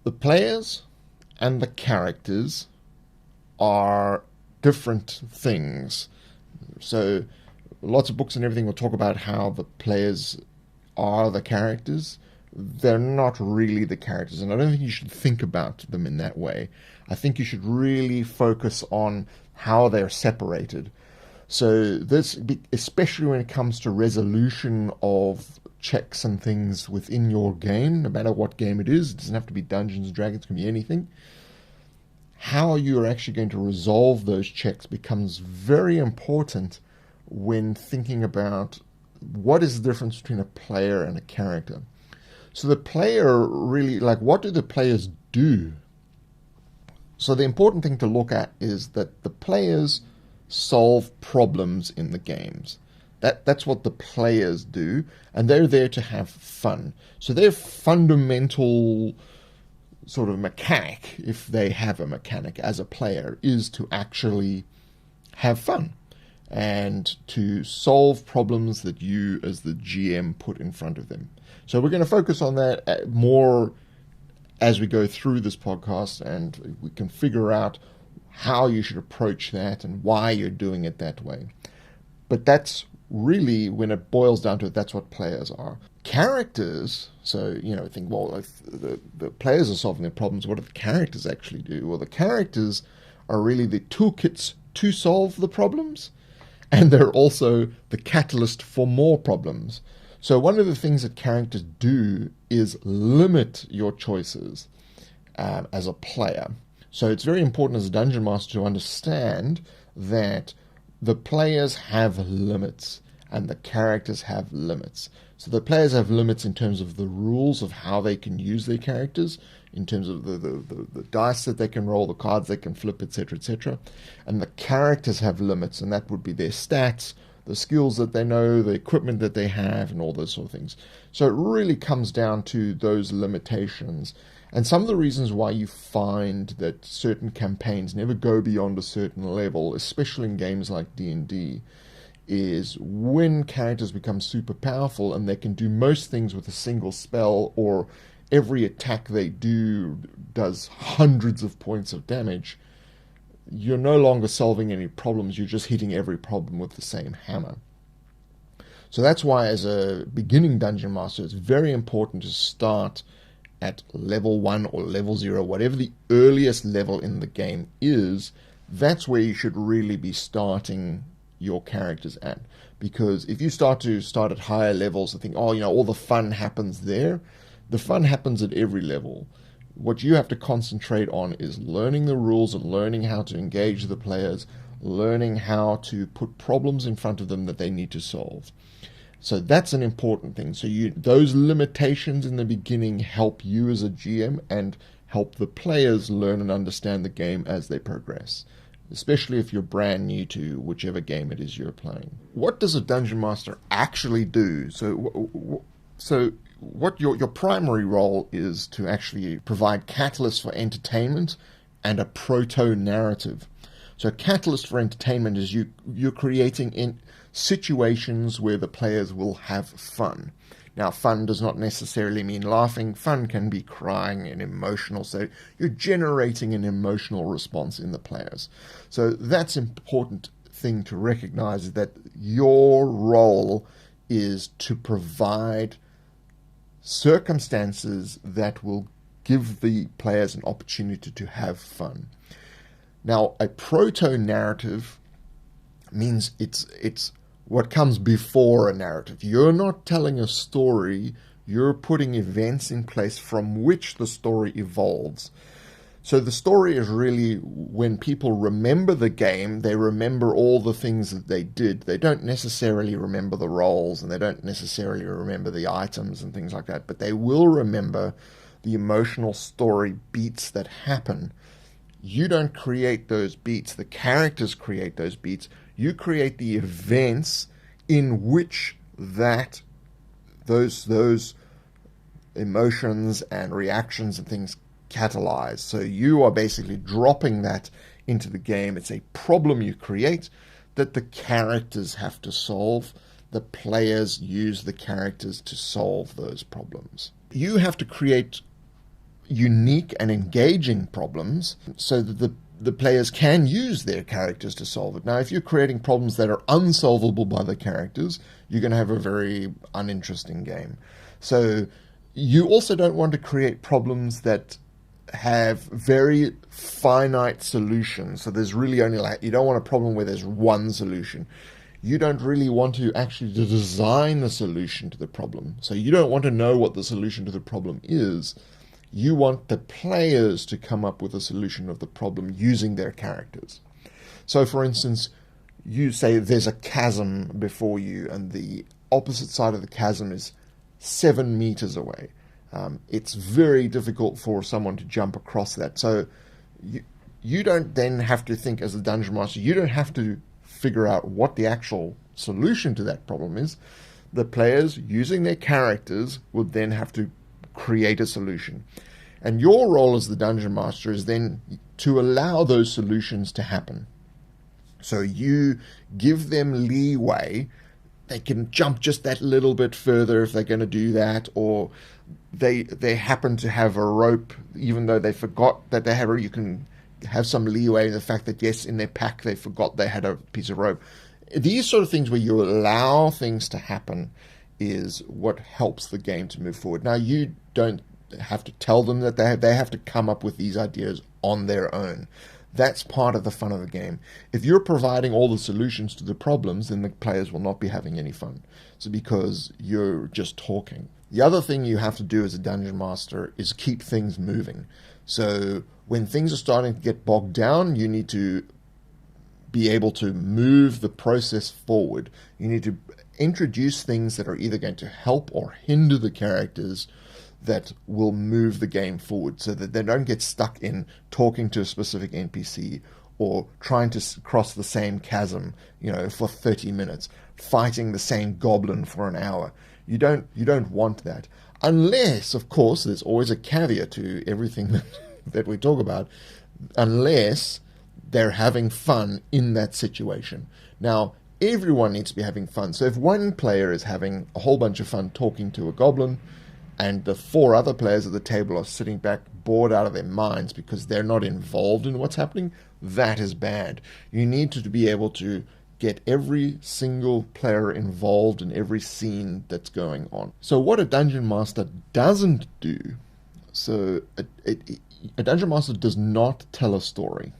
The players and the characters are different things. So lots of books and everything will talk about how the players are the characters. They're not really the characters, and I don't think you should think about them in that way. I think you should really focus on how they're separated. So this, especially when it comes to resolution of checks and things within your game, no matter what game it is, it doesn't have to be Dungeons and Dragons, it can be anything. How you're actually going to resolve those checks becomes very important when thinking about what is the difference between a player and a character. So the player really, like, what do the players do? So the important thing to look at is that the players solve problems in the games. That's what the players do, and they're there to have fun. So their fundamental sort of mechanic, if they have a mechanic as a player, is to actually have fun and to solve problems that you as the GM put in front of them. So we're going to focus on that more as we go through this podcast, and we can figure out how you should approach that and why you're doing it that way. But that's really, when it boils down to it, that's what players are. Characters, so, think, well, if the players are solving their problems, what do the characters actually do? Well, the characters are really the toolkits to solve the problems, and they're also the catalyst for more problems. So one of the things that characters do is limit your choices as a player. So it's very important as a dungeon master to understand that the players have limits and the characters have limits. So the players have limits in terms of the rules of how they can use their characters, in terms of the dice that they can roll, the cards they can flip, etc., etc. And the characters have limits, and that would be their stats, the skills that they know, the equipment that they have, and all those sort of things. So it really comes down to those limitations. And some of the reasons why you find that certain campaigns never go beyond a certain level, especially in games like D&D, is when characters become super powerful and they can do most things with a single spell, or every attack they do does hundreds of points of damage, you're no longer solving any problems, you're just hitting every problem with the same hammer. So that's why, as a beginning dungeon master, it's very important to start at level 1 or level 0, whatever the earliest level in the game is. That's where you should really be starting your characters at. Because if you start at higher levels and think, all the fun happens there, the fun happens at every level. What you have to concentrate on is learning the rules and learning how to engage the players, learning how to put problems in front of them that they need to solve. So that's an important thing. So those limitations in the beginning help you as a GM and help the players learn and understand the game as they progress, especially if you're brand new to whichever game it is you're playing. What does a dungeon master actually do? So what your primary role is to actually provide catalysts for entertainment and a proto-narrative. So a catalyst for entertainment is you're creating in situations where the players will have fun. Now, fun does not necessarily mean laughing. Fun can be crying and emotional. So you're generating an emotional response in the players. So that's an important thing to recognize, that your role is to provide circumstances that will give the players an opportunity to have fun. Now, a proto-narrative means it's what comes before a narrative. You're not telling a story, you're putting events in place from which the story evolves. So the story is really, when people remember the game, they remember all the things that they did. They don't necessarily remember the roles, and they don't necessarily remember the items and things like that, but they will remember the emotional story beats that happen. You don't create those beats, the characters create those beats. You create the events in which those emotions and reactions and things catalyze. So you are basically dropping that into the game. It's a problem you create that the characters have to solve. The players use the characters to solve those problems. You have to create unique and engaging problems so that the players can use their characters to solve it. Now, if you're creating problems that are unsolvable by the characters, you're going to have a very uninteresting game. So you also don't want to create problems that have very finite solutions. So there's really only you don't want a problem where there's one solution. You don't really want to actually design the solution to the problem. So you don't want to know what the solution to the problem is. You want the players to come up with a solution of the problem using their characters. So, for instance, you say there's a chasm before you, and the opposite side of the chasm is 7 meters away. It's very difficult for someone to jump across that. So you don't then have to think as a dungeon master, you don't have to figure out what the actual solution to that problem is. The players, using their characters, would then have to create a solution. And your role as the dungeon master is then to allow those solutions to happen. So you give them leeway. They can jump just that little bit further if they're going to do that, or they happen to have a rope, even though they forgot that they have a, you can have some leeway in the fact that, yes, in their pack they forgot they had a piece of rope. These sort of things where you allow things to happen is what helps the game to move forward. Now, you don't have to tell them that they have to come up with these ideas on their own. That's part of the fun of the game. If you're providing all the solutions to the problems, then the players will not be having any fun. So because you're just talking. The other thing you have to do as a dungeon master is keep things moving. So when things are starting to get bogged down, you need to be able to move the process forward. You need to introduce things that are either going to help or hinder the characters that will move the game forward, so that they don't get stuck in talking to a specific NPC or trying to cross the same chasm, for 30 minutes, fighting the same goblin for an hour. You don't want that. Unless, of course, there's always a caveat to everything that we talk about, unless they're having fun in that situation. Now, everyone needs to be having fun. So if one player is having a whole bunch of fun talking to a goblin, and the 4 other players at the table are sitting back bored out of their minds because they're not involved in what's happening, that is bad. You need to be able to get every single player involved in every scene that's going on. So what a dungeon master doesn't do, so a dungeon master does not tell a story.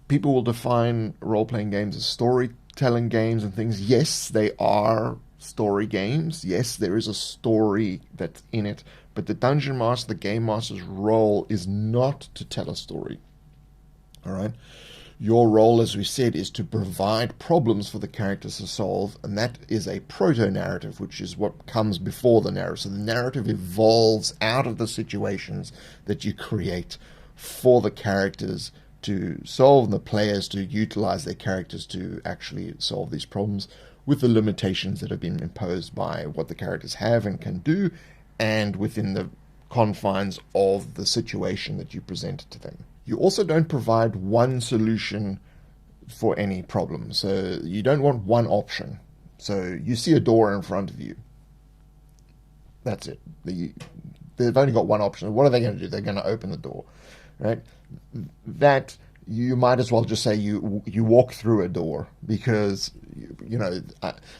People will define role-playing games as storytelling games and things. Yes, they are story games. Yes, there is a story that's in it, but the dungeon master, the game master's role is not to tell a story. All right? Your role, as we said, is to provide problems for the characters to solve, and that is a proto-narrative, which is what comes before the narrative. So the narrative evolves out of the situations that you create for the characters to solve, and the players to utilize their characters to actually solve these problems with the limitations that have been imposed by what the characters have and can do, and within the confines of the situation that you present to them. You also don't provide one solution for any problem. So you don't want one option. So you see a door in front of you. That's it. They've only got one option. What are they going to do? They're going to open the door, right? That you might as well just say you walk through a door, because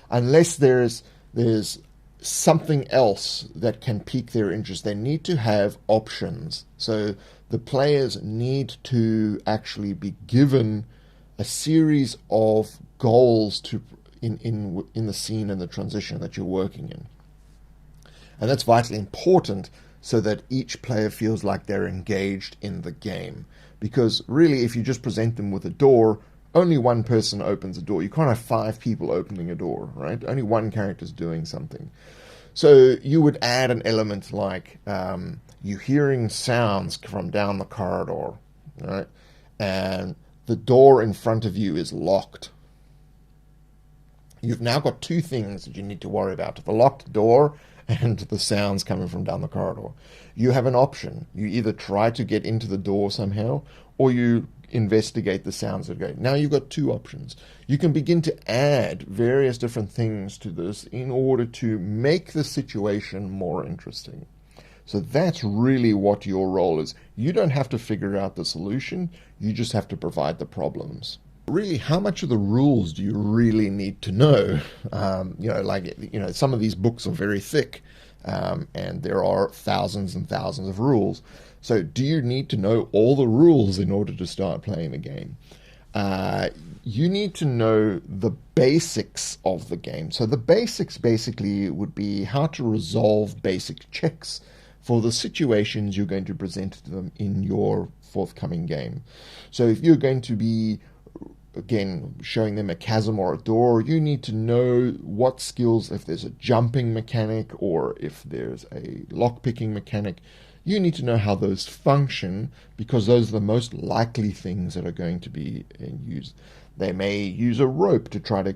unless there's something else that can pique their interest, they need to have options. So the players need to actually be given a series of goals to in the scene and the transition that you're working in. And that's vitally important so that each player feels like they're engaged in the game. Because really, if you just present them with a door, only one person opens a door. You can't have 5 people opening a door, right? Only one character's doing something. So you would add an element like you hearing sounds from down the corridor, right? And the door in front of you is locked. You've now got 2 things that you need to worry about: the locked door and the sounds coming from down the corridor. You have an option. You either try to get into the door somehow, or you investigate the sounds that are going. Now you've got 2 options. You can begin to add various different things to this in order to make the situation more interesting. So that's really what your role is. You don't have to figure out the solution, you just have to provide the problems. Really, how much of the rules do you really need to know? Some of these books are very thick, and there are thousands and thousands of rules. So, do you need to know all the rules in order to start playing the game? You need to know the basics of the game. So, the basics basically would be how to resolve basic checks for the situations you're going to present to them in your forthcoming game. So, if you're going to be again, showing them a chasm or a door, you need to know what skills, if there's a jumping mechanic or if there's a lock-picking mechanic, you need to know how those function, because those are the most likely things that are going to be used. They may use a rope to try to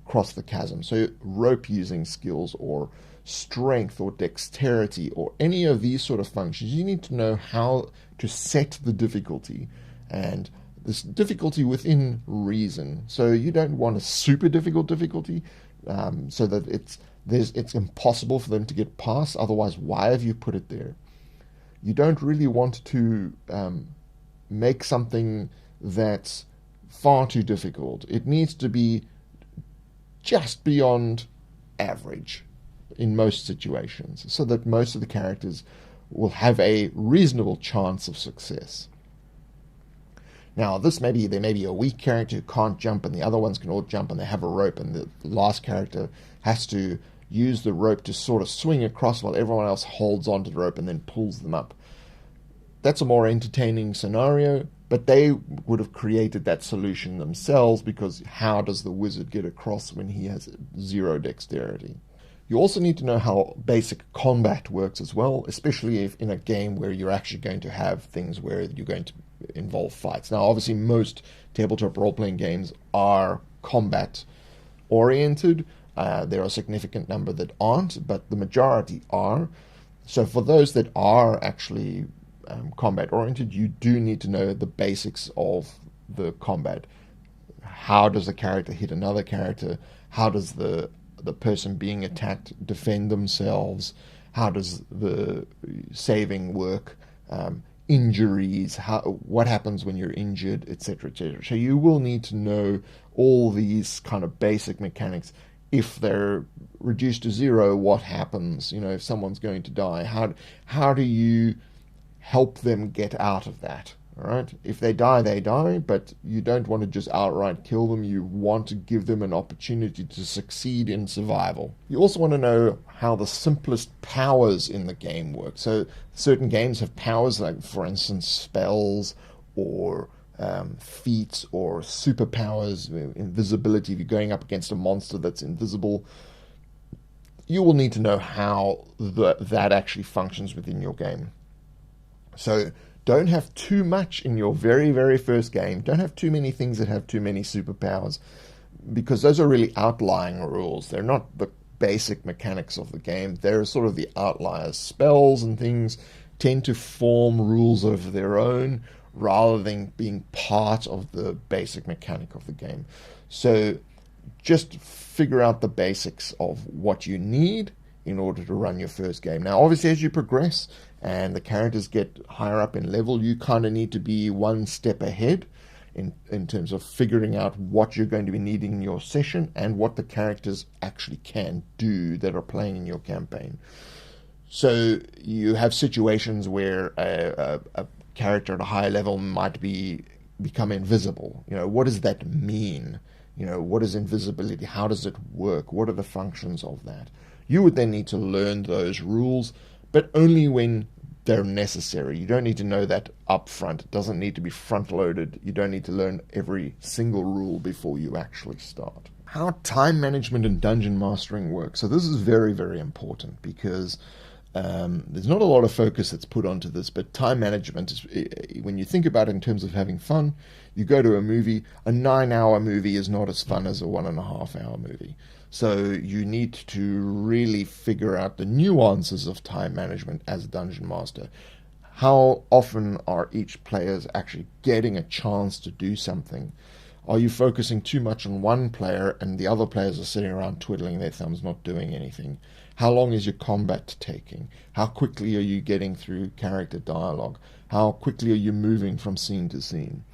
cross the chasm, so rope using skills or strength or dexterity or any of these sort of functions, you need to know how to set the difficulty, and this difficulty within reason. So you don't want a super difficult difficulty, so that it's impossible for them to get past. Otherwise, why have you put it there? You don't really want to make something that's far too difficult. It needs to be just beyond average in most situations, so that most of the characters will have a reasonable chance of success. Now, there may be a weak character who can't jump, and the other ones can all jump, and they have a rope, and the last character has to use the rope to sort of swing across while everyone else holds onto the rope and then pulls them up. That's a more entertaining scenario, but they would have created that solution themselves, because how does the wizard get across when he has zero dexterity? You also need to know how basic combat works as well, especially if in a game where you're actually going to have things where you're going to involve fights. Now, obviously, most tabletop role-playing games are combat-oriented. There are a significant number that aren't, but the majority are. So for those that are actually combat-oriented, you do need to know the basics of the combat. How does a character hit another character? How does the person being attacked defend themselves? How does the saving work? Injuries, what happens when you're injured, etc., etc. So you will need to know all these kind of basic mechanics. If they're reduced to zero, what happens? If someone's going to die, how do you help them get out of that? All right. If they die, they die, but you don't want to just outright kill them. You want to give them an opportunity to succeed in survival. You also want to know how the simplest powers in the game work. So certain games have powers like, for instance, spells or feats or superpowers, invisibility. If you're going up against a monster that's invisible, you will need to know how that actually functions within your game. So don't have too much in your very, very first game. Don't have too many things that have too many superpowers, because those are really outlying rules. They're not the basic mechanics of the game. They're sort of the outliers. Spells and things tend to form rules of their own rather than being part of the basic mechanic of the game. So just figure out the basics of what you need in order to run your first game. Now, obviously, as you progress and the characters get higher up in level, you kind of need to be one step ahead in terms of figuring out what you're going to be needing in your session and what the characters actually can do that are playing in your campaign. So you have situations where a character at a higher level might become invisible. What does that mean? What is invisibility? How does it work? What are the functions of that? You would then need to learn those rules, but only when they're necessary. You don't need to know that up front. It doesn't need to be front-loaded. You don't need to learn every single rule before you actually start. How time management and dungeon mastering work. So this is very, very important, because there's not a lot of focus that's put onto this, but time management is, when you think about it in terms of having fun, you go to a movie, a 9-hour movie is not as fun as a 1.5-hour movie. So you need to really figure out the nuances of time management as a dungeon master. How often are each players actually getting a chance to do something? Are you focusing too much on one player and the other players are sitting around twiddling their thumbs, not doing anything? How long is your combat taking? How quickly are you getting through character dialogue? How quickly are you moving from scene to scene?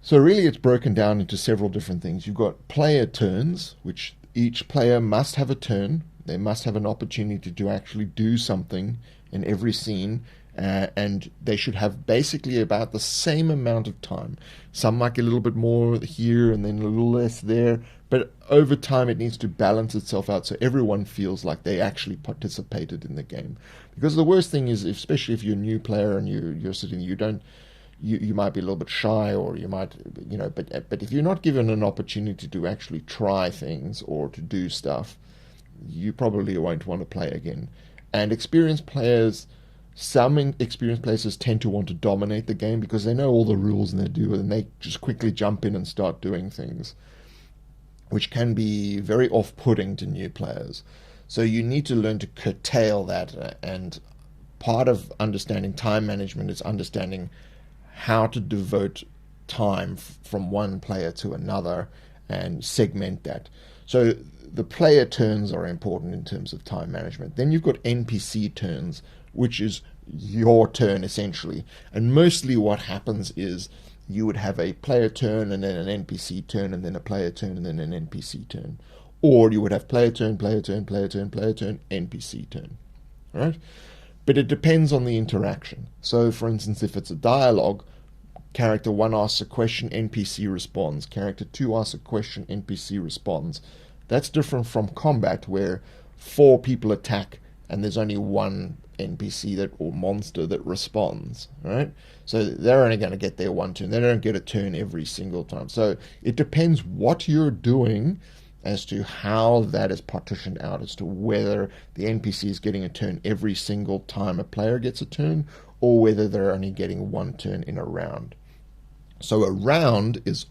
So really it's broken down into several different things. You've got player turns, which each player must have a turn. They must have an opportunity to actually do something in every scene, and they should have basically about the same amount of time. Some might get a little bit more here and then a little less there, but over time it needs to balance itself out so everyone feels like they actually participated in the game. Because the worst thing is, especially if you're a new player and you're sitting, you might be a little bit shy, or you might, but if you're not given an opportunity to actually try things or to do stuff, you probably won't want to play again. And some experienced players tend to want to dominate the game because they know all the rules and they just quickly jump in and start doing things, which can be very off-putting to new players. So you need to learn to curtail that, and part of understanding time management is understanding how to devote time from one player to another and segment that. So the player turns are important in terms of time management. Then you've got NPC turns, which is your turn essentially. And mostly what happens is you would have a player turn and then an NPC turn and then a player turn and then an NPC turn. Or you would have player turn, player turn, player turn, player turn, NPC turn. Right? But it depends on the interaction. So for instance, if it's a dialogue, character 1 asks a question, NPC responds. Character 2 asks a question, NPC responds. That's different from combat, where 4 people attack and there's only one NPC or monster that responds, right? So they're only going to get their one turn. They don't get a turn every single time. So it depends what you're doing as to how that is partitioned out, as to whether the NPC is getting a turn every single time a player gets a turn, or whether they're only getting one turn in a round. So a round is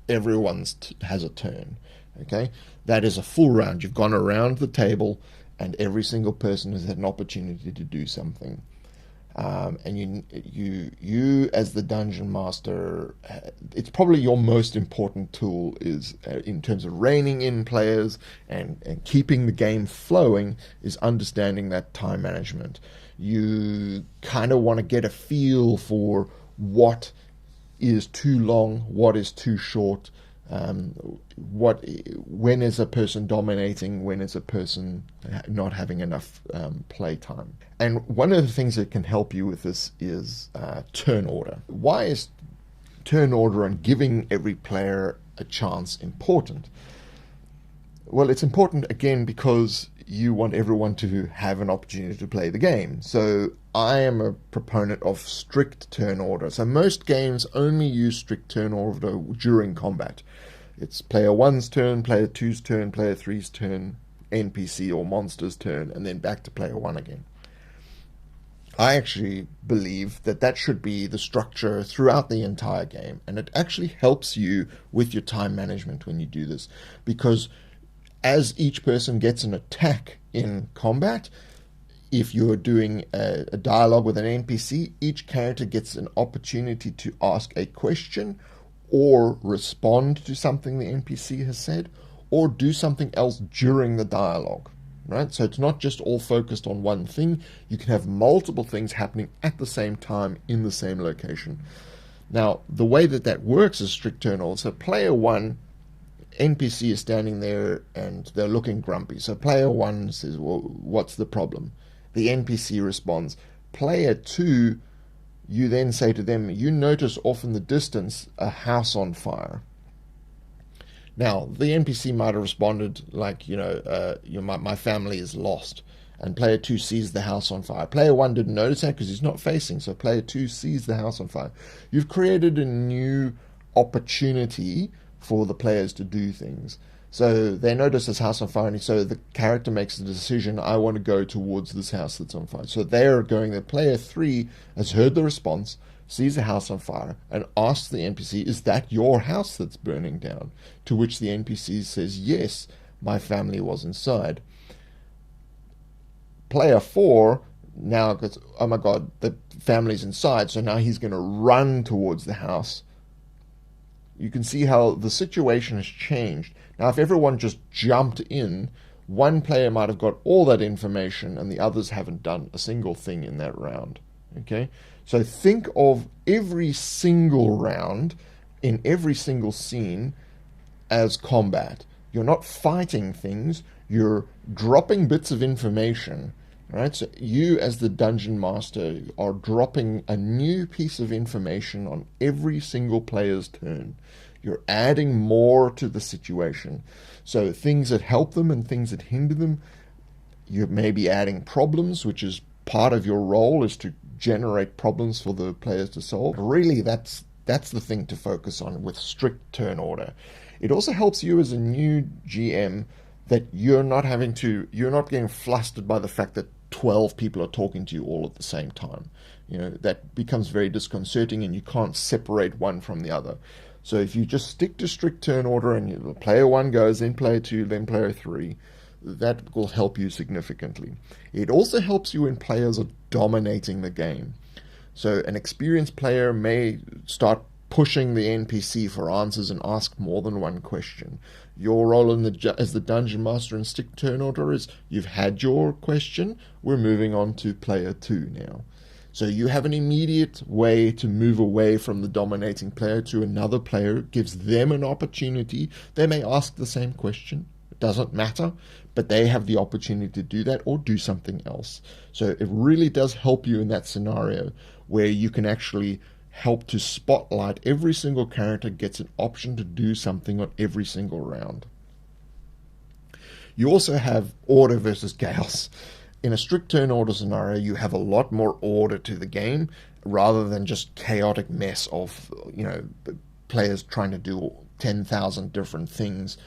everyone has a turn, okay? That is a full round. You've gone around the table and every single person has had an opportunity to do something. And you as the dungeon master, it's probably your most important tool is in terms of reining in players and keeping the game flowing, is understanding that time management. You kind of want to get a feel for what is too long, what is too short, when is a person dominating, when is a person not having enough play time. And one of the things that can help you with this is turn order. Why is turn order and giving every player a chance important? Well, it's important again because you want everyone to have an opportunity to play the game. So I am a proponent of strict turn order. So most games only use strict turn order during combat. It's player 1's turn, player 2's turn, player 3's turn, NPC or monster's turn, and then back to player 1 again. I actually believe that should be the structure throughout the entire game, and it actually helps you with your time management when you do this, because as each person gets an attack in combat, if you're doing a dialogue with an NPC, each character gets an opportunity to ask a question or respond to something the NPC has said, or do something else during the dialogue, right? So it's not just all focused on one thing. You can have multiple things happening at the same time in the same location. Now, the way that works is strict turn order. So player 1, NPC is standing there and they're looking grumpy. So player 1 says, well, what's the problem? The NPC responds. Player 2, you then say to them, you notice off in the distance a house on fire. Now, the NPC might have responded like, my family is lost. And player 2 sees the house on fire. Player 1 didn't notice that because he's not facing, so player 2 sees the house on fire. You've created a new opportunity for the players to do things. So they notice this house on fire, and so the character makes the decision, I want to go towards this house that's on fire. So they're going there. Player 3 has heard the response, sees the house on fire, and asks the NPC, is that your house that's burning down? To which the NPC says, yes, my family was inside. Player 4 now goes, oh my god, the family's inside, so now he's going to run towards the house. You can see how the situation has changed. Now, if everyone just jumped in, one player might have got all that information and the others haven't done a single thing in that round. Okay? So think of every single round in every single scene as combat. You're not fighting things, you're dropping bits of information. Right? So you as the dungeon master are dropping a new piece of information on every single player's turn. You're adding more to the situation. So things that help them and things that hinder them, you may be adding problems, which is part of your role, is to generate problems for the players to solve. Really, that's the thing to focus on with strict turn order. It also helps you as a new GM that you're not getting flustered by the fact that 12 people are talking to you all at the same time. That becomes very disconcerting and you can't separate one from the other. So if you just stick to strict turn order and player 1 goes, then player 2, then player 3, that will help you significantly. It also helps you when players are dominating the game. So an experienced player may start pushing the NPC for answers and ask more than one question. Your role as the dungeon master in strict turn order is you've had your question, we're moving on to player 2 now. So you have an immediate way to move away from the dominating player to another player, gives them an opportunity. They may ask the same question, it doesn't matter, but they have the opportunity to do that or do something else. So it really does help you in that scenario where you can actually help to spotlight every single character gets an option to do something on every single round. You also have order versus chaos. In a strict turn order scenario, you have a lot more order to the game rather than just chaotic mess of, players trying to do 10,000 different things,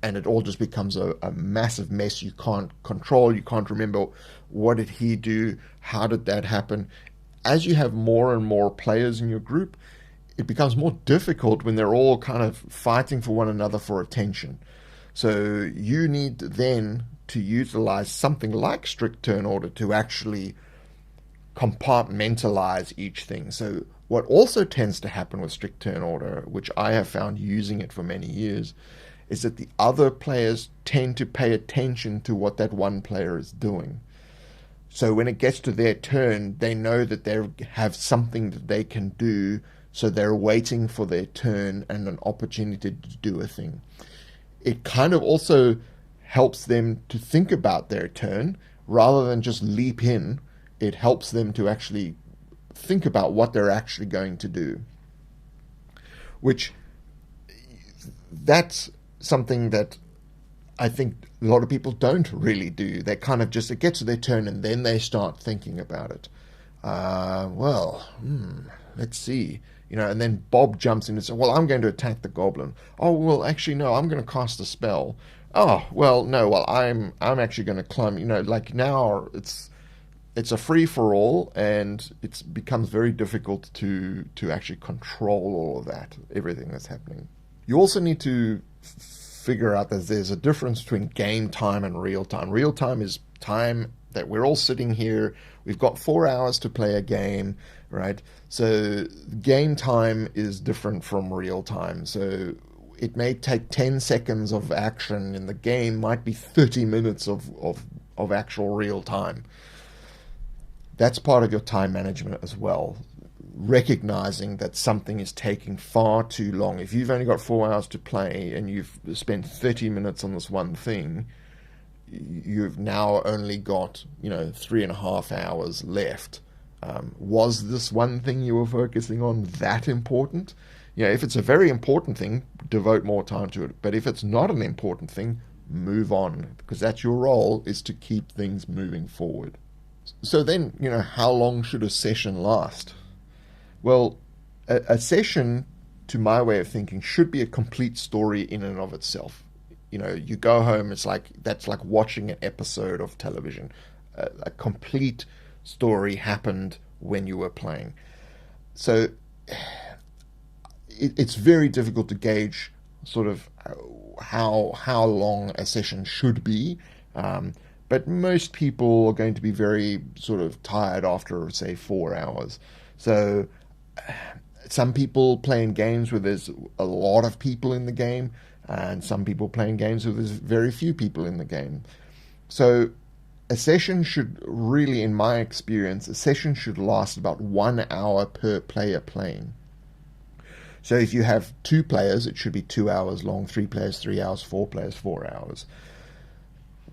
and it all just becomes a massive mess you can't control. You can't remember, what did he do? How did that happen? As you have more and more players in your group, it becomes more difficult when they're all kind of fighting for one another for attention. So you need then to utilize something like strict turn order to actually compartmentalize each thing. So what also tends to happen with strict turn order, which I have found using it for many years, is that the other players tend to pay attention to what that one player is doing. So when it gets to their turn, they know that they have something that they can do, so they're waiting for their turn and an opportunity to do a thing. It kind of also helps them to think about their turn rather than just leap in. It helps them to actually think about what they're actually going to do, which that's something that I think a lot of people don't really do. They kind of just, it gets to their turn and then they start thinking about it. Let's see. And then Bob jumps in and says, well, I'm going to attack the goblin. Oh, well, actually, no, I'm going to cast a spell. Oh, well, no, well, I'm actually going to climb. Like now it's a free-for-all, and it becomes very difficult to actually control all of that, everything that's happening. You also need to figure out that there's a difference between game time and real time. Real time is time that we're all sitting here. We've got 4 hours to play a game, right? So game time is different from real time. So it may take 10 seconds of action in the game, might be 30 minutes of actual real time. That's part of your time management as well. Recognizing that something is taking far too long. If you've only got 4 hours to play and you've spent 30 minutes on this one thing, you've now only got 3.5 hours left. Was this one thing you were focusing on that important? If it's a very important thing, devote more time to it. But if it's not an important thing, move on, because that's your role, is to keep things moving forward. So then, how long should a session last? Well, a session, to my way of thinking, should be a complete story in and of itself. You go home, that's like watching an episode of television. A complete story happened when you were playing. So it's very difficult to gauge sort of how long a session should be. But most people are going to be very sort of tired after, say, 4 hours. So some people play in games where there's a lot of people in the game. and some people playing games where there's very few people in the game. So a session should really, in my experience, a session should last about 1 hour per player playing. So if you have 2 players, it should be 2 hours long, 3 players, 3 hours, 4 players, 4 hours.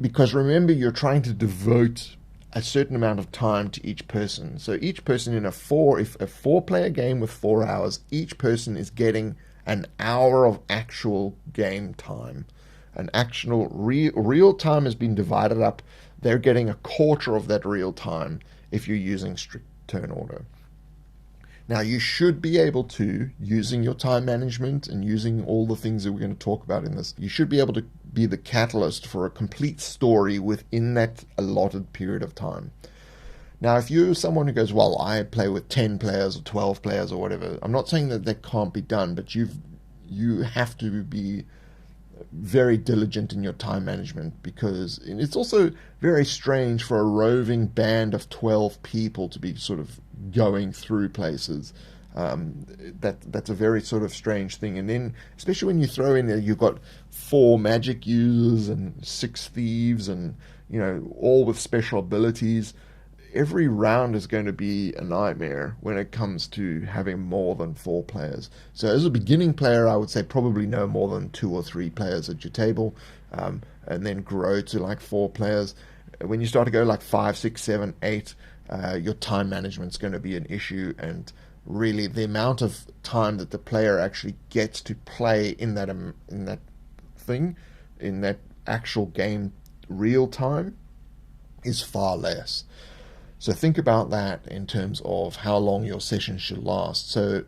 Because remember, you're trying to devote a certain amount of time to each person. So each person in if a 4-player game with 4 hours, each person is getting an hour of actual game time. An actual real time has been divided up. They're getting a quarter of that real time if you're using strict turn order. Now, you should be able to, using your time management and using all the things that we're going to talk about in this, you should be able to be the catalyst for a complete story within that allotted period of time. Now, if you're someone who goes, well, I play with 10 players or 12 players or whatever, I'm not saying that that can't be done, but you have to be very diligent in your time management, because it's also very strange for a roving band of 12 people to be sort of going through places. That's a very sort of strange thing. And then, especially when you throw in there, you've got 4 magic users and 6 thieves, and all with special abilities. Every round is going to be a nightmare when it comes to having more than 4 players. So as a beginning player, I would say probably no more than 2 or 3 players at your table, and then grow to like 4 players. When you start to go like 5, 6, 7, 8, your time management's going to be an issue, and really the amount of time that the player actually gets to play in that actual game real time is far less. So think about that in terms of how long your session should last. So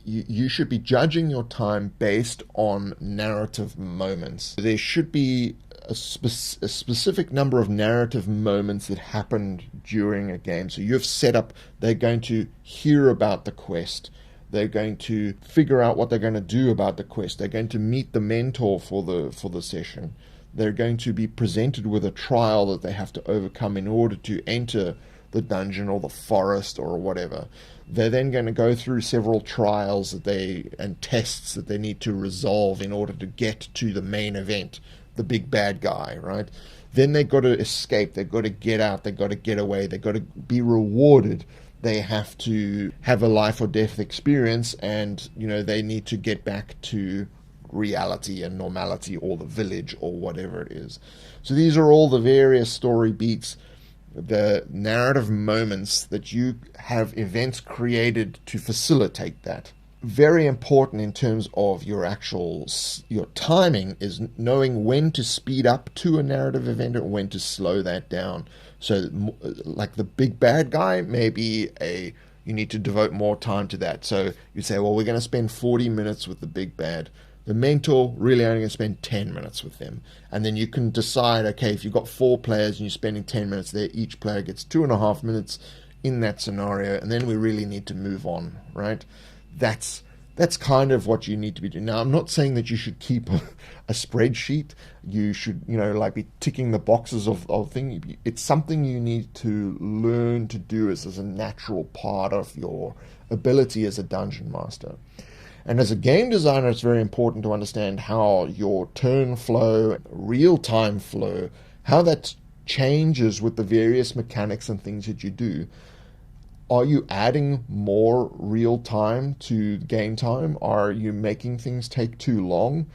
you should be judging your time based on narrative moments. There should be a specific number of narrative moments that happened during a game. So you've set up, they're going to hear about the quest. They're going to figure out what they're going to do about the quest. They're going to meet the mentor for the session. They're going to be presented with a trial that they have to overcome in order to enter the dungeon or the forest or whatever. They're then going to go through several trials and tests that they need to resolve in order to get to the main event, the big bad guy, right? Then they've got to escape. They've got to get out. They've got to get away. They've got to be rewarded. They have to have a life or death experience, and they need to get back to reality and normality, or the village, or whatever it is. So these are all the various story beats, the narrative moments that you have events created to facilitate that. Very important in terms of your timing is knowing when to speed up to a narrative event and when to slow that down. So like the big bad guy, maybe you need to devote more time to that. So you say, well, we're going to spend 40 minutes with the big bad. The mentor, really only going to spend 10 minutes with them. And then you can decide, okay, if you've got 4 players and you're spending 10 minutes there, each player gets 2.5 minutes in that scenario, and then we really need to move on, right? That's kind of what you need to be doing. Now, I'm not saying that you should keep a spreadsheet. You should, be ticking the boxes of things. It's something you need to learn to do as a natural part of your ability as a dungeon master. And as a game designer, it's very important to understand how your turn flow, real-time flow, how that changes with the various mechanics and things that you do. Are you adding more real time to game time? Are you making things take too long?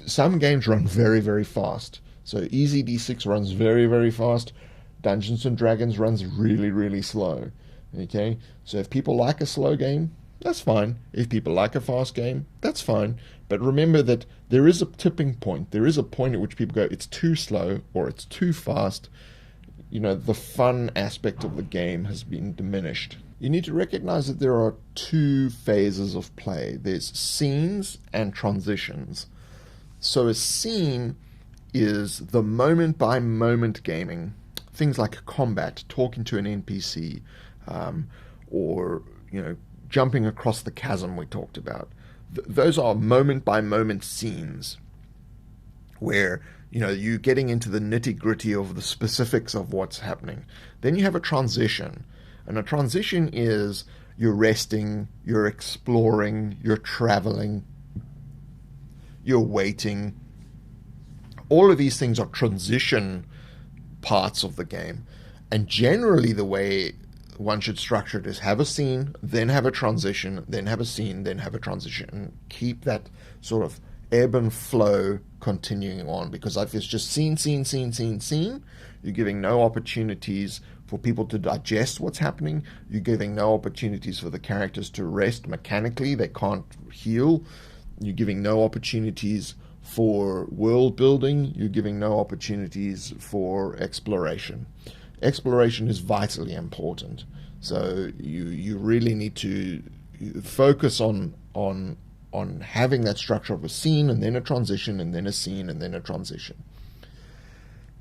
Some games run very, very fast. So Easy D6 runs very, very fast. Dungeons and Dragons runs really, really slow. Okay? So if people like a slow game, that's fine. If people like a fast game, that's fine. But remember that there is a tipping point. There is a point at which people go, it's too slow or it's too fast. The fun aspect of the game has been diminished. You need to recognize that there are 2 phases of play. There's scenes and transitions. So a scene is the moment-by-moment gaming. Things like combat, talking to an NPC, or, jumping across the chasm we talked about. Those are moment-by-moment scenes where you're getting into the nitty-gritty of the specifics of what's happening. Then you have a transition. And a transition is you're resting, you're exploring, you're traveling. you're waiting. All of these things are transition parts of the game. And generally the way one should structure it is have a scene, then have a transition, then have a scene, then have a transition, and keep that sort of ebb and flow continuing on. Because if it's just scene, you're giving no opportunities for people to digest what's happening. You're giving no opportunities for the characters to rest mechanically. They can't heal. You're giving no opportunities for world building. You're giving no opportunities for exploration. Exploration is vitally important. So you really need to focus on having that structure of a scene and then a transition and then a scene and then a transition.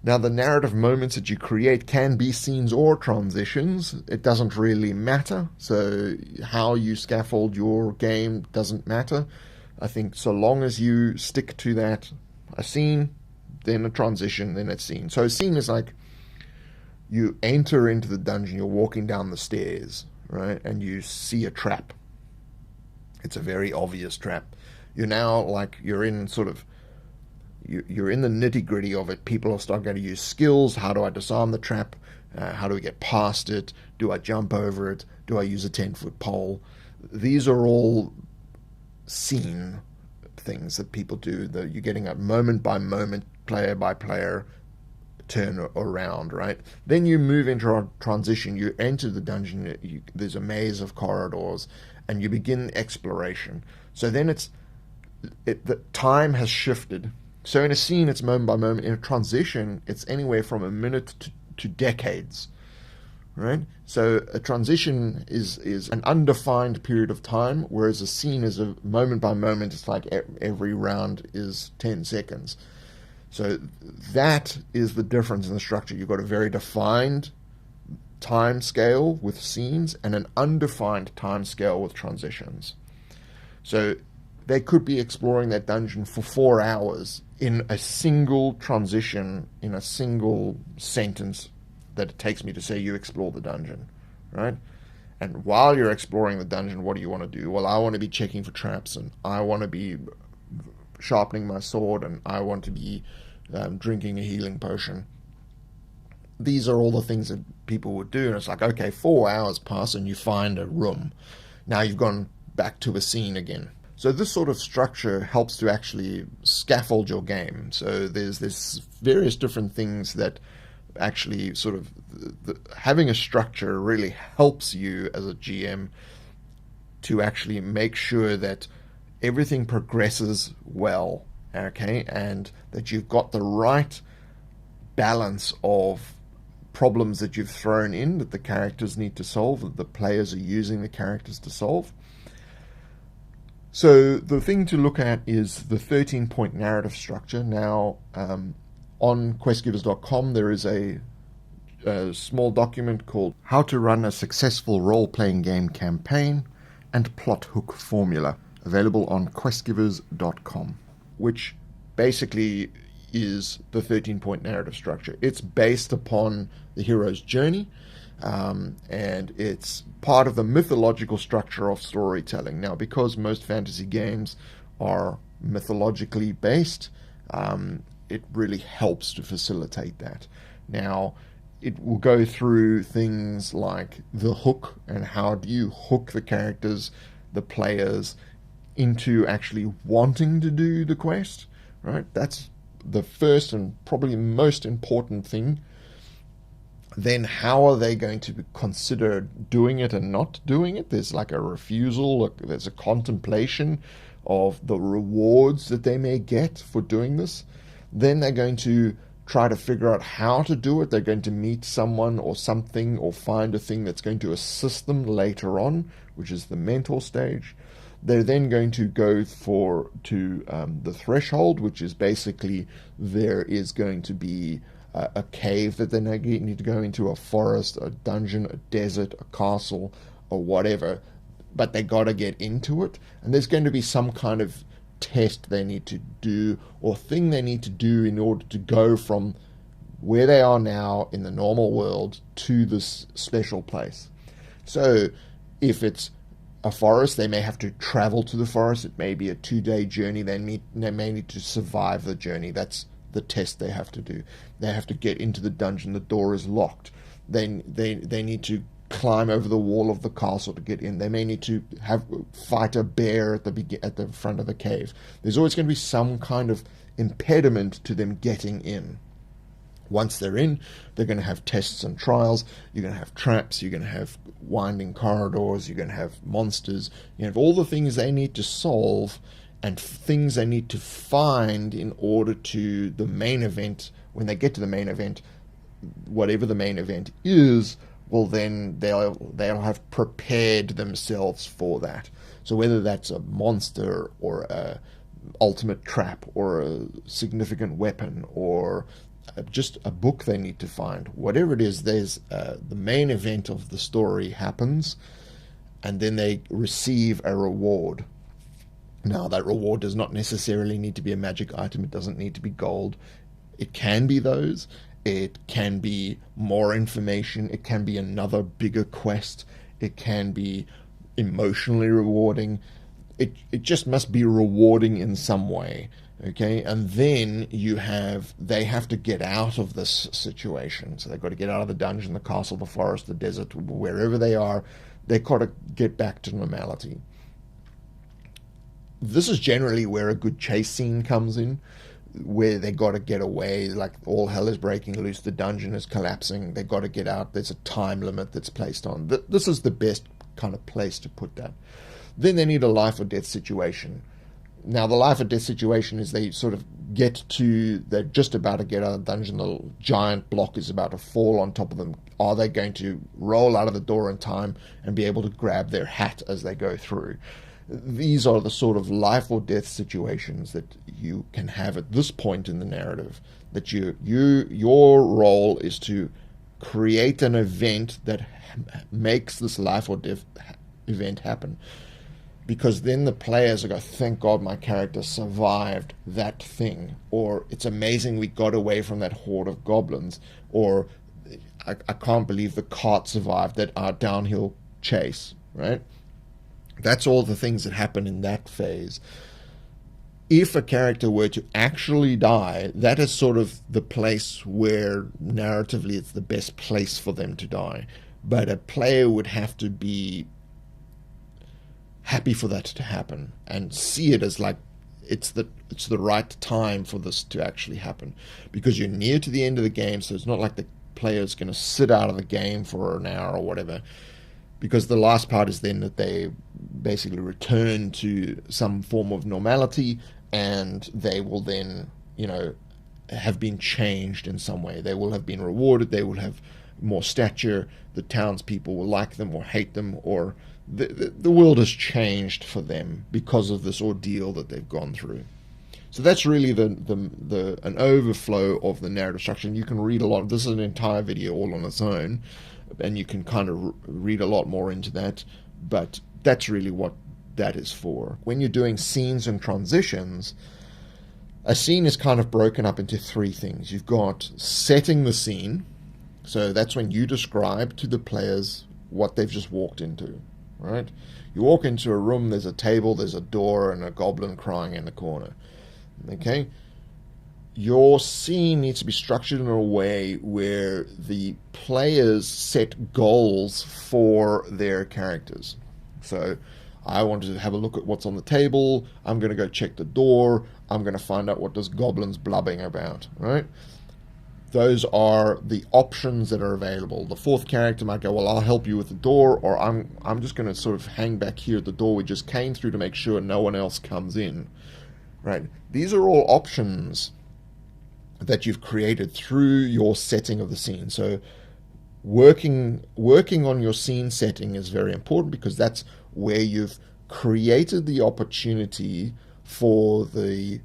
Now, the narrative moments that you create can be scenes or transitions. It doesn't really matter. So how you scaffold your game doesn't matter. I think so long as you stick to that, a scene, then a transition, then a scene. So a scene is like you enter into the dungeon, you're walking down the stairs, right? And you see a trap. It's a very obvious trap. You're now like, you're in sort of, you're in the nitty-gritty of it. People are starting to use skills. How do I disarm the trap? How do we get past it? Do I jump over it? Do I use a 10-foot pole? These are all scene things that people do. That you're getting a moment-by-moment, player-by-player turn around, right? Then you move into a transition. You enter the dungeon. There's a maze of corridors, and you begin exploration. So then the time has shifted. So in a scene, it's moment by moment. In a transition, it's anywhere from a minute to decades, right? So a transition is an undefined period of time, whereas a scene is a moment by moment. It's like every round is 10 seconds. So that is the difference in the structure. You've got a very defined time scale with scenes and an undefined time scale with transitions. So they could be exploring that dungeon for 4 hours in a single transition, in a single sentence that it takes me to say you explore the dungeon, right? And while you're exploring the dungeon, what do you want to do? Well, I want to be checking for traps, and I want to be sharpening my sword, and I want to be drinking a healing potion. These are all the things that people would do, and it's like, okay, 4 hours pass and you find a room. Now you've gone back to a scene again. So this sort of structure helps to actually scaffold your game. So there's various different things that actually sort of having a structure really helps you as a GM to actually make sure that everything progresses well, okay, and that you've got the right balance of problems that you've thrown in that the characters need to solve, that the players are using the characters to solve. So the thing to look at is the 13-point narrative structure. Now, on questgivers.com, there is a small document called How to Run a Successful Role-Playing Game Campaign and Plot Hook Formula, available on questgivers.com, which basically is the 13-point narrative structure. It's based upon the hero's journey, and it's part of the mythological structure of storytelling. Now, because most fantasy games are mythologically based, it really helps to facilitate that. Now, it will go through things like the hook, and how do you hook the characters, the players, into actually wanting to do the quest, right? That's the first and probably most important thing. Then how are they going to consider doing it and not doing it? There's like a refusal, there's a contemplation of the rewards that they may get for doing this. Then they're going to try to figure out how to do it. They're going to meet someone or something, or find a thing that's going to assist them later on, which is the mentor stage. They're then going to go to the threshold, which is basically there is going to be a cave that they need to go into, a forest, a dungeon, a desert, a castle, or whatever. But they got to get into it. And there's going to be some kind of test they need to do, or thing they need to do in order to go from where they are now in the normal world to this special place. So if it's a forest. They may have to travel to the forest. It may be a 2-day journey. They may need to survive the journey. That's the test they have to do. They have to get into the dungeon. The door is locked. They need to climb over the wall of the castle to get in. They may need to fight a bear at the front of the cave. There's always going to be some kind of impediment to them getting in. Once they're in, they're going to have tests and trials. You're going to have traps. You're going to have winding corridors. You're going to have monsters. You have all the things they need to solve and things they need to find in order to the main event. When they get to the main event, whatever the main event is, well, then they'll have prepared themselves for that. So whether that's a monster or a ultimate trap or a significant weapon or just a book they need to find, whatever it is, there's the main event of the story happens, and then they receive a reward. Now, that reward does not necessarily need to be a magic item. It doesn't need to be gold. It can be those. It can be more information. It can be another bigger quest. It can be emotionally rewarding. It just must be rewarding in some way. Okay, and then they have to get out of this situation. So they've got to get out of the dungeon, the castle, the forest, the desert, wherever they are. They've got to get back to normality. This is generally where a good chase scene comes in, where they got to get away, like all hell is breaking loose, the dungeon is collapsing, they got to get out, there's a time limit that's placed on. This is the best kind of place to put that. Then they need a life or death situation. Now, the life or death situation is they sort of they're just about to get out of the dungeon, the giant block is about to fall on top of them. Are they going to roll out of the door in time and be able to grab their hat as they go through? These are the sort of life or death situations that you can have at this point in the narrative, that your role is to create an event that makes this life or death event happen. Because then the players are going, thank God my character survived that thing. Or it's amazing we got away from that horde of goblins. Or I can't believe the cart survived that downhill chase, right? That's all the things that happen in that phase. If a character were to actually die, that is sort of the place where narratively it's the best place for them to die. But a player would have to be happy for that to happen and see it as like it's the right time for this to actually happen, because you're near to the end of the game. So it's not like the player's going to sit out of the game for an hour or whatever, because the last part is then that they basically return to some form of normality, and they will then, have been changed in some way. They will have been rewarded. They will have more stature. The townspeople will like them or hate them, or the world has changed for them because of this ordeal that they've gone through. So that's really an overflow of the narrative structure. And you can read a lot. This is an entire video all on its own, and you can kind of read a lot more into that. But that's really what that is for. When you're doing scenes and transitions, a scene is kind of broken up into three things. You've got setting the scene. So that's when you describe to the players what they've just walked into, right? You walk into a room, there's a table, there's a door, and a goblin crying in the corner. Okay? Your scene needs to be structured in a way where the players set goals for their characters. So I want to have a look at what's on the table. I'm going to go check the door. I'm going to find out what this goblin's blubbing about, right? Those are the options that are available. The fourth character might go, well, I'll help you with the door, or I'm just going to sort of hang back here at the door we just came through to make sure no one else comes in, right? These are all options that you've created through your setting of the scene. So working on your scene setting is very important, because that's where you've created the opportunity for the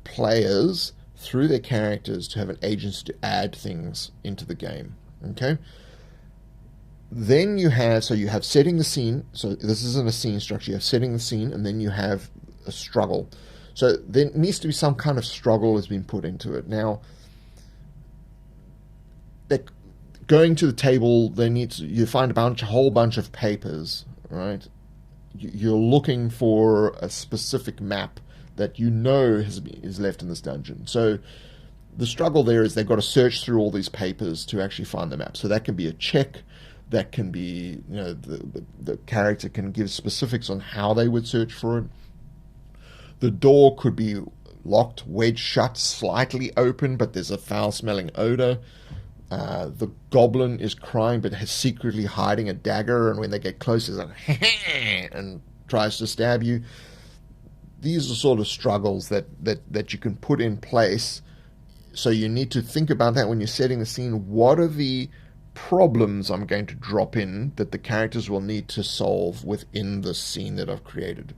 players through their characters to have an agency to add things into the game. Okay? Then you have setting the scene. So this isn't a scene structure. You have setting the scene, and then you have a struggle. So there needs to be some kind of struggle has been put into it. Now, going to the table, you find a whole bunch of papers, right? you're looking for a specific map that you know is left in this dungeon. So the struggle there is they've got to search through all these papers to actually find the map. So that can be a check, that can be, the character can give specifics on how they would search for it. The door could be locked, wedged shut, slightly open, but there's a foul-smelling odor. The goblin is crying, but is secretly hiding a dagger, and when they get close, he's like, and tries to stab you. These are sort of struggles that you can put in place. So you need to think about that when you're setting the scene. What are the problems I'm going to drop in that the characters will need to solve within the scene that I've created?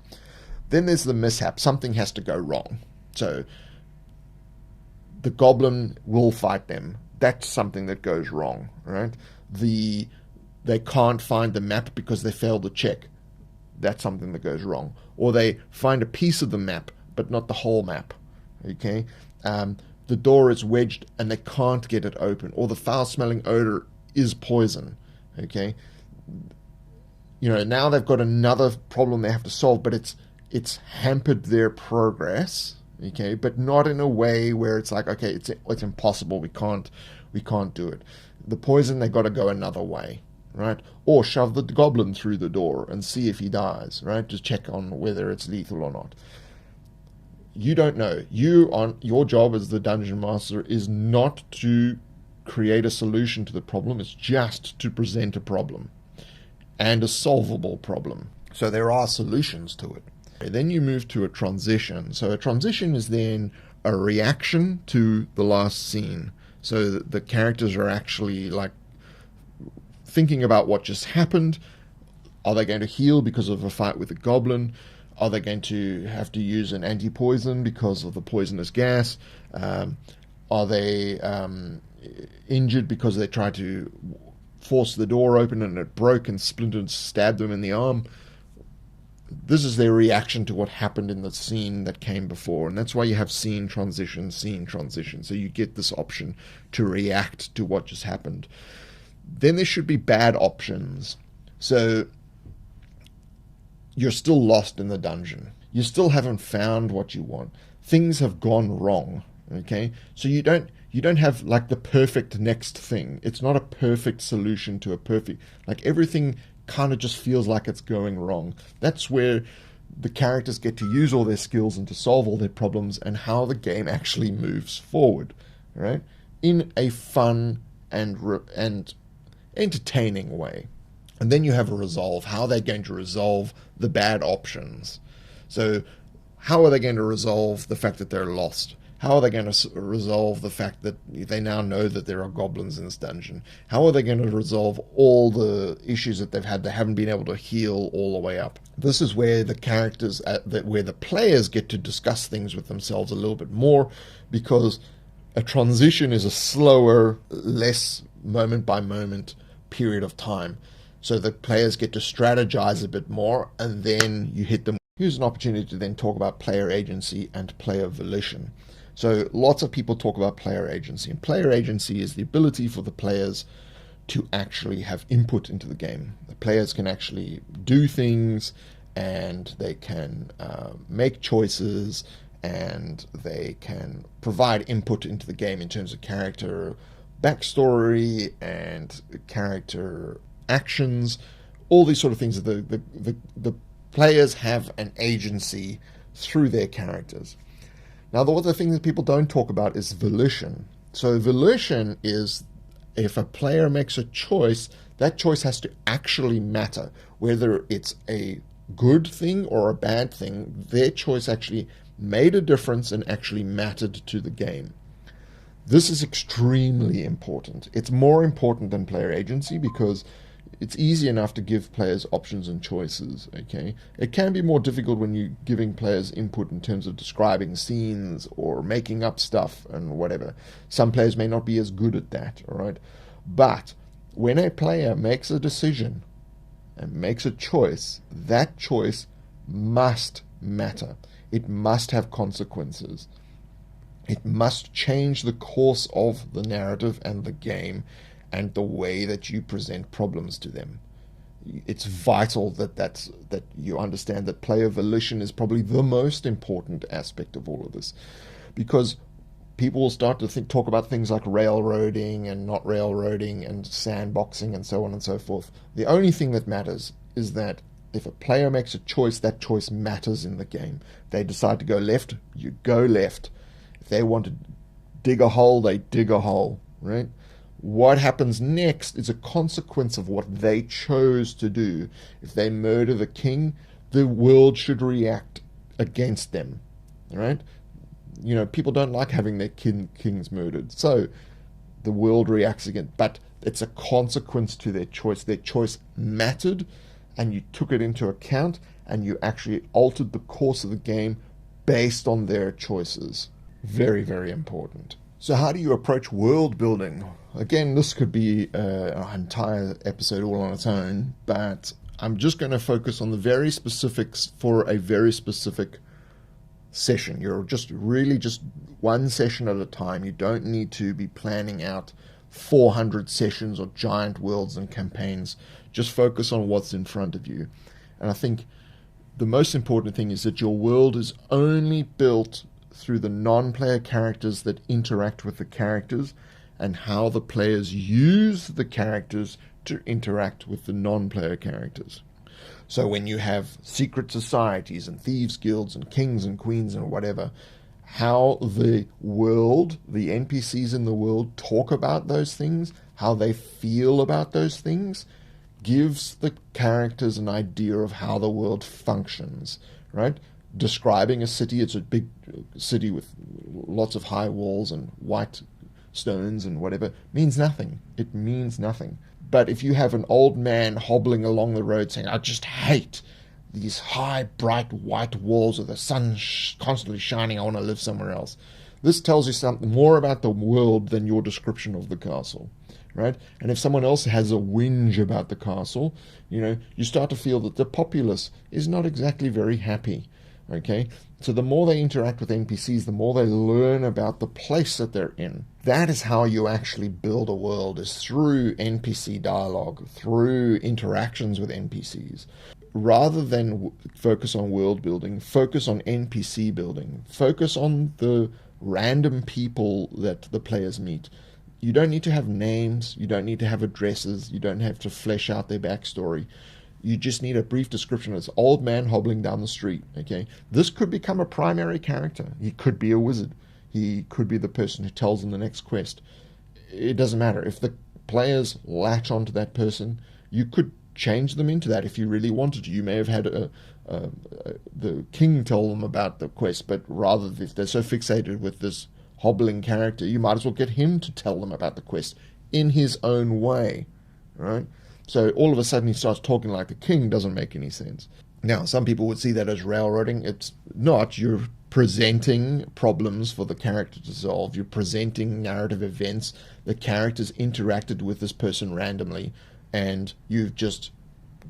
Then there's the mishap. Something has to go wrong. So the goblin will fight them. That's something that goes wrong, right? They can't find the map because they failed the check. That's something that goes wrong. Or they find a piece of the map, but not the whole map. Okay? The door is wedged and they can't get it open. Or the foul-smelling odor is poison. Okay? Now they've got another problem they have to solve, but it's hampered their progress. Okay, but not in a way where it's like, okay, it's impossible. We can't do it. The poison, they got to go another way, right? Or shove the goblin through the door and see if he dies, right? Just check on whether it's lethal or not. You don't know. Your job as the dungeon master is not to create a solution to the problem. It's just to present a problem and a solvable problem. So there are solutions to it. Then you move to a transition. So a transition is then a reaction to the last scene. So the characters are actually like thinking about what just happened. Are they going to heal because of a fight with a goblin? Are they going to have to use an anti-poison because of the poisonous gas? Are they injured because they tried to force the door open and it broke and splintered and stabbed them in the arm? This is their reaction to what happened in the scene that came before. And that's why you have scene transition. So you get this option to react to what just happened. Then there should be bad options. So you're still lost in the dungeon. You still haven't found what you want. Things have gone wrong. Okay? So you don't have like the perfect next thing. It's not a perfect solution to a perfect, like everything kind of just feels like it's going wrong. That's where the characters get to use all their skills and to solve all their problems and how the game actually moves forward, right? In a fun and entertaining way. And then you have a resolve, how they're going to resolve the bad options. So how are they going to resolve the fact that they're lost? How are they going to resolve the fact that they now know that there are goblins in this dungeon? How are they going to resolve all the issues that they've had? They haven't been able to heal all the way up. This is where the characters, where the players get to discuss things with themselves a little bit more, because a transition is a slower, less moment-by-moment period of time. So the players get to strategize a bit more, and then you hit them. Here's an opportunity to then talk about player agency and player volition. So lots of people talk about player agency, and player agency is the ability for the players to actually have input into the game. The players can actually do things, and they can make choices, and they can provide input into the game in terms of character backstory and character actions, all these sort of things. The players have an agency through their characters. Now, the other thing that people don't talk about is volition. So volition is if a player makes a choice, that choice has to actually matter. Whether it's a good thing or a bad thing, their choice actually made a difference and actually mattered to the game. This is extremely important. It's more important than player agency because it's easy enough to give players options and choices, okay? It can be more difficult when you're giving players input in terms of describing scenes or making up stuff and whatever. Some players may not be as good at that, all right? But when a player makes a decision and makes a choice, that choice must matter. It must have consequences. It must change the course of the narrative and the game and the way that you present problems to them. It's vital that you understand that player volition is probably the most important aspect of all of this, because people will start to talk about things like railroading and not railroading and sandboxing and so on and so forth. The only thing that matters is that if a player makes a choice, that choice matters in the game. If they decide to go left, you go left. If they want to dig a hole, they dig a hole, right? What happens next is a consequence of what they chose to do. If they murder the king, the world should react against them, right? People don't like having their kings murdered, so the world reacts again. But it's a consequence to their choice. Their choice mattered, and you took it into account, and you actually altered the course of the game based on their choices. Very, very important. So how do you approach world building? Again, this could be an entire episode all on its own, but I'm just going to focus on the very specifics for a very specific session. You're just one session at a time. You don't need to be planning out 400 sessions or giant worlds and campaigns. Just focus on what's in front of you. And I think the most important thing is that your world is only built through the non-player characters that interact with the characters, and how the players use the characters to interact with the non-player characters. So when you have secret societies and thieves guilds and kings and queens and whatever, how the world, the NPCs in the world talk about those things, how they feel about those things, gives the characters an idea of how the world functions, right? Describing a city, it's a big city with lots of high walls and white stones and whatever, means nothing. It means nothing. But if you have an old man hobbling along the road saying, I just hate these high, bright white walls with the sun constantly shining, I want to live somewhere else. This tells you something more about the world than your description of the castle, right? And if someone else has a whinge about the castle, you start to feel that the populace is not exactly very happy. Okay, so the more they interact with NPCs, the more they learn about the place that they're in. That is how you actually build a world, is through NPC dialogue, through interactions with NPCs. Rather than focus on world building, focus on NPC building. Focus on the random people that the players meet. You don't need to have names, you don't need to have addresses, you don't have to flesh out their backstory. You just need a brief description of this old man hobbling down the street, okay? This could become a primary character. He could be a wizard. He could be the person who tells them the next quest. It doesn't matter. If the players latch onto that person, you could change them into that if you really wanted to. You may have had the king tell them about the quest, but rather, if they're so fixated with this hobbling character, you might as well get him to tell them about the quest in his own way, right? So all of a sudden he starts talking like the king. Doesn't make any sense. Now, some people would see that as railroading. It's not. You're presenting problems for the character to solve. You're presenting narrative events. The characters interacted with this person randomly, and you've just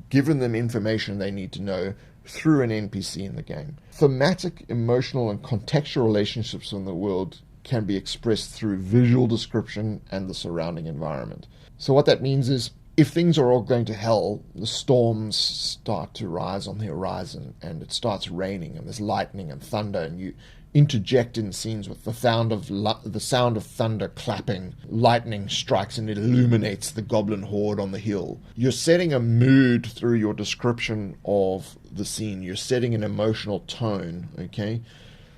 given them information they need to know through an NPC in the game. Thematic, emotional, and contextual relationships in the world can be expressed through visual description and the surrounding environment. So what that means is, if things are all going to hell, the storms start to rise on the horizon, and it starts raining, and there's lightning and thunder, and you interject in scenes with the sound of thunder clapping. Lightning strikes and it illuminates the goblin horde on the hill. You're setting a mood through your description of the scene. You're setting an emotional tone, okay?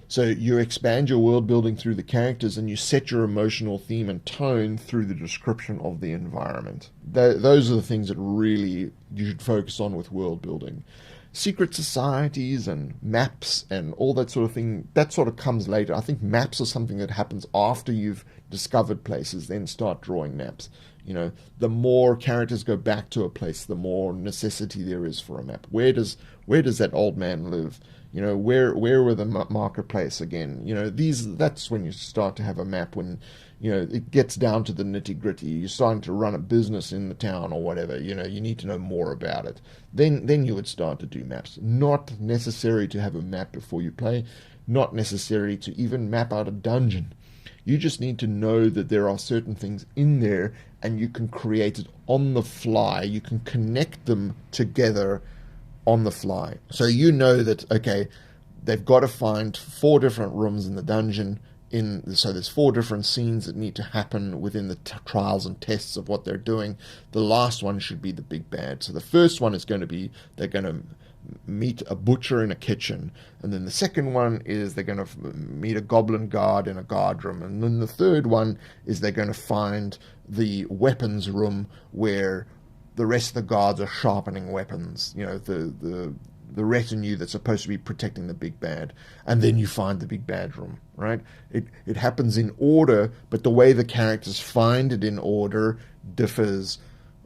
So you expand your world building through the characters, and you set your emotional theme and tone through the description of the environment. Those are the things that really you should focus on with world building. Secret societies and maps and all that sort of thing, that sort of comes later. I think maps are something that happens after you've discovered places, then start drawing maps. The more characters go back to a place, the more necessity there is for a map. Where does that old man live? Where were the marketplace again? That's when you start to have a map, when it gets down to the nitty gritty. You're starting to run a business in the town or whatever. You need to know more about it. Then you would start to do maps. Not necessary to have a map before you play. Not necessary to even map out a dungeon. You just need to know that there are certain things in there, and you can create it on the fly. You can connect them together on the fly. So you know that, okay, they've got to find 4 different rooms in the dungeon. So there's 4 different scenes that need to happen within the trials and tests of what they're doing. The last one should be the big bad. So the first one is going to be, they're going to meet a butcher in a kitchen, and then the second one is they're going to meet a goblin guard in a guard room, and then the third one is they're going to find the weapons room where the rest of the guards are sharpening weapons, the retinue that's supposed to be protecting the big bad. And then you find the big bad room, right? It happens in order, but the way the characters find it in order differs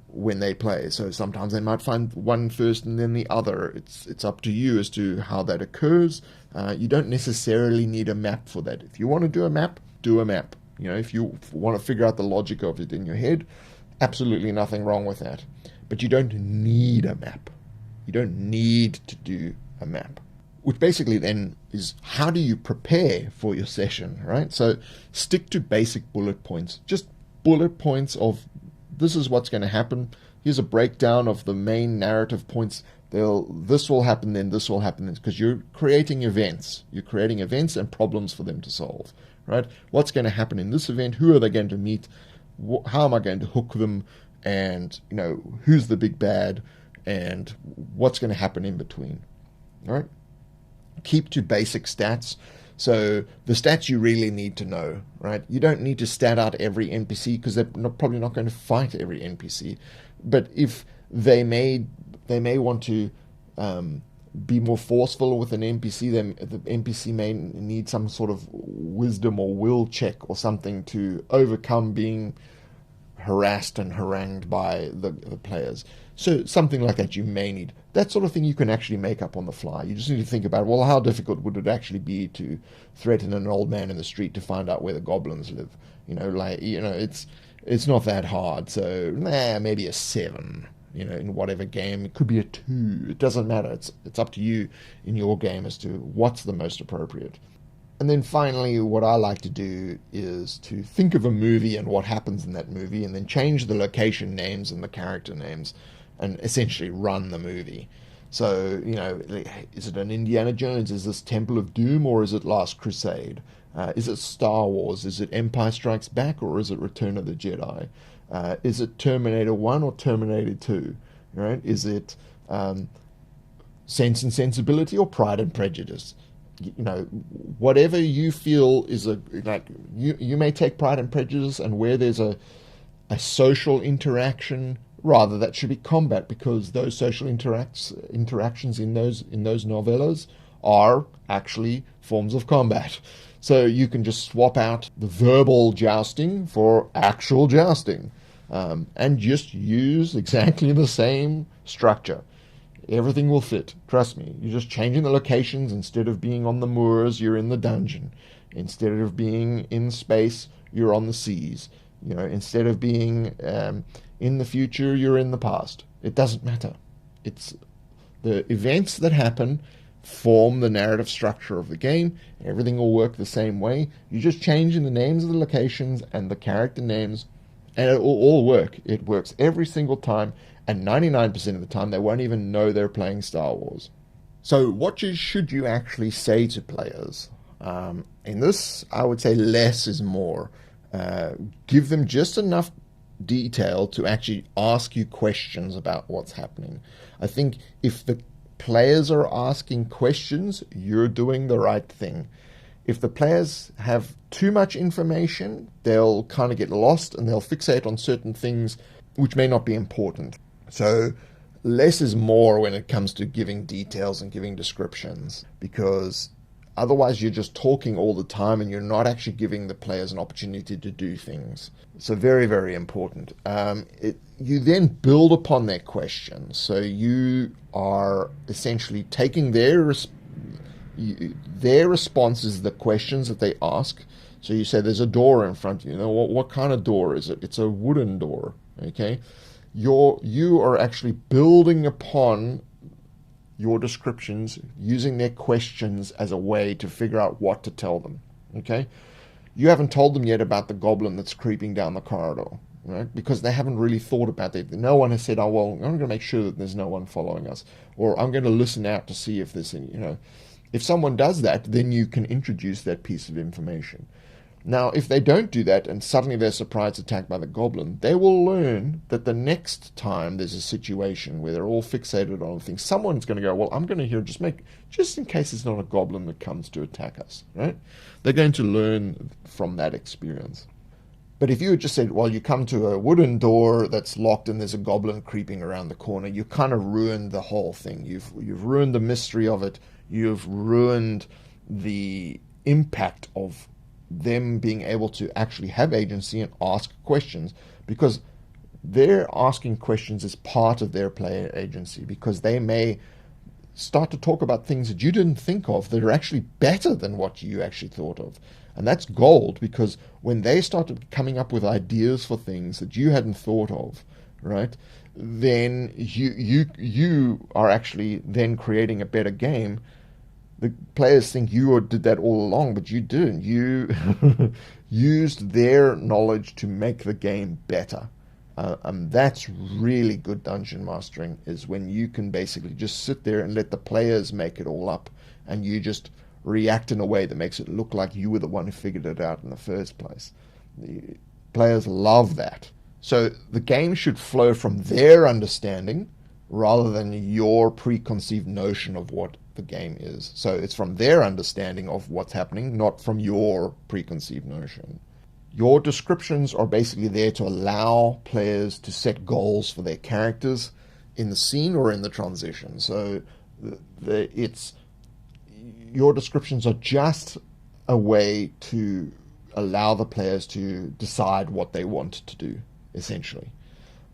when they play. So sometimes they might find one first and then the other. It's up to you as to how that occurs. You don't necessarily need a map for that. If you want to do a map, do a map. If you want to figure out the logic of it in your head, absolutely nothing wrong with that. But you don't need a map. You don't need to do a map. Which basically then is, how do you prepare for your session, right? So stick to basic bullet points. Just bullet points of, this is what's going to happen. Here's a breakdown of the main narrative points. This will happen, then this will happen, because you're creating events. You're creating events and problems for them to solve, right? What's going to happen in this event? Who are they going to meet? How am I going to hook them? And, who's the big bad? And what's going to happen in between, all right? Keep to basic stats. So the stats you really need to know, right? You don't need to stat out every NPC, because they're probably not going to fight every NPC. But if they may want to be more forceful with an NPC, then the NPC may need some sort of wisdom or will check or something to overcome being harassed and harangued by the players. So something like that you may need. That sort of thing you can actually make up on the fly. You just need to think about, well, how difficult would it actually be to threaten an old man in the street to find out where the goblins live? It's not that hard. So maybe a 7. In whatever game. It could be a 2. It doesn't matter. It's up to you in your game as to what's the most appropriate. And then finally, what I like to do is to think of a movie and what happens in that movie, and then change the location names and the character names, and essentially run the movie. So, is it an Indiana Jones? Is this Temple of Doom, or is it Last Crusade? Is it Star Wars? Is it Empire Strikes Back, or is it Return of the Jedi? Is it Terminator 1 or Terminator 2? Right? Is it Sense and Sensibility or Pride and Prejudice? Whatever you feel is you may take Pride and Prejudice, and where there's a social interaction, rather that should be combat, because those social interactions in those novellas are actually forms of combat. So you can just swap out the verbal jousting for actual jousting, and just use exactly the same structure. Everything will fit. Trust me. You're just changing the locations. Instead of being on the moors, you're in the dungeon. Instead of being in space, you're on the seas. Instead of being in the future, you're in the past. It doesn't matter. It's the events that happen form the narrative structure of the game. Everything will work the same way. You're just changing the names of the locations and the character names, and it will all work. It works every single time. And 99% of the time, they won't even know they're playing Star Wars. So what should you actually say to players? In this, I would say less is more. Give them just enough detail to actually ask you questions about what's happening. I think if the players are asking questions, you're doing the right thing. If the players have too much information, they'll kind of get lost and they'll fixate on certain things which may not be important. So less is more when it comes to giving details and giving descriptions, because otherwise you're just talking all the time and you're not actually giving the players an opportunity to do things. So very, very important. You then build upon their questions. So you are essentially taking their responses, the questions that they ask. So you say there's a door in front of you. What kind of door is it? It's a wooden door. Okay. You are actually building upon your descriptions, using their questions as a way to figure out what to tell them. Okay? You haven't told them yet about the goblin that's creeping down the corridor. right? Because they haven't really thought about it. No one has said, oh, well, I'm going to make sure that there's no one following us, or I'm going to listen out to see if there's any, If someone does that, then you can introduce that piece of information. Now, if they don't do that and suddenly they're surprised attacked by the goblin, they will learn that the next time there's a situation where they're all fixated on things, someone's going to go, well, I'm going to hear just in case it's not a goblin that comes to attack us, right? They're going to learn from that experience. But if you had just said, well, you come to a wooden door that's locked and there's a goblin creeping around the corner, you kind of ruined the whole thing. You've ruined the mystery of it. You've ruined the impact of them being able to actually have agency and ask questions, because they're asking questions as part of their player agency, because they may start to talk about things that you didn't think of that are actually better than what you actually thought of. And that's gold, because when they started coming up with ideas for things that you hadn't thought of, right, then you are actually then creating a better game. The players think you did that all along, but you didn't. You used their knowledge to make the game better. And that's really good dungeon mastering, is when you can basically just sit there and let the players make it all up, and you just react in a way that makes it look like you were the one who figured it out in the first place. The players love that. So the game should flow from their understanding rather than your preconceived notion of what the game is. So it's from their understanding of what's happening, not from your preconceived notion. Your descriptions are basically there to allow players to set goals for their characters in the scene or in the transition. So your descriptions are just a way to allow the players to decide what they want to do, essentially.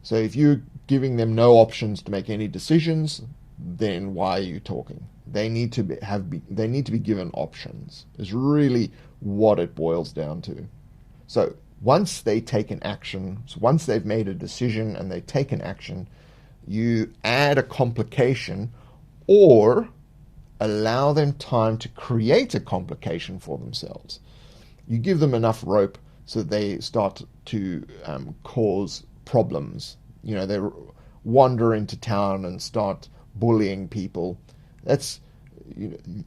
So if you're giving them no options to make any decisions, then why are you talking? They need to be given options, is really what it boils down to. So once they take an action, so once they've made a decision and they take an action, you add a complication or allow them time to create a complication for themselves. You give them enough rope so that they start to cause problems. They wander into town and start bullying people.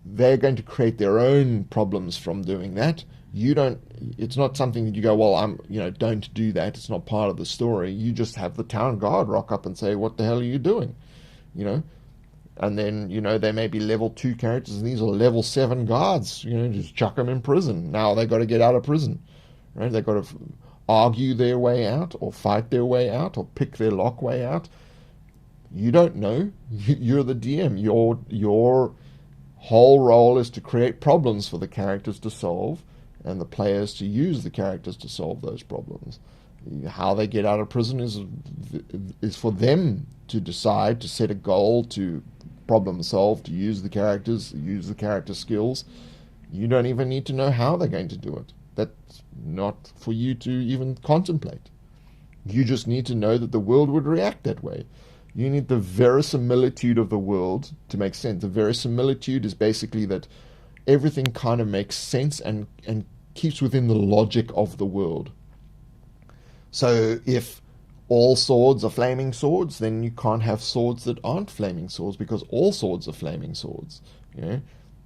They're going to create their own problems from doing that. It's not something that you go, well, don't do that. It's not part of the story. You just have the town guard rock up and say, what the hell are you doing? And then, they may be level 2 characters, and these are level 7 guards. Just chuck them in prison. Now they've got to get out of prison, right? They've got to argue their way out, or fight their way out, or pick their lock way out. You don't know. You're the DM. Your whole role is to create problems for the characters to solve, and the players to use the characters to solve those problems. How they get out of prison is for them to decide, to set a goal, to problem solve, to use the character skills. You don't even need to know how they're going to do it. That's not for you to even contemplate. You just need to know that the world would react that way. You need the verisimilitude of the world to make sense. The verisimilitude is basically that everything kind of makes sense and keeps within the logic of the world. So if all swords are flaming swords, then you can't have swords that aren't flaming swords, because all swords are flaming swords.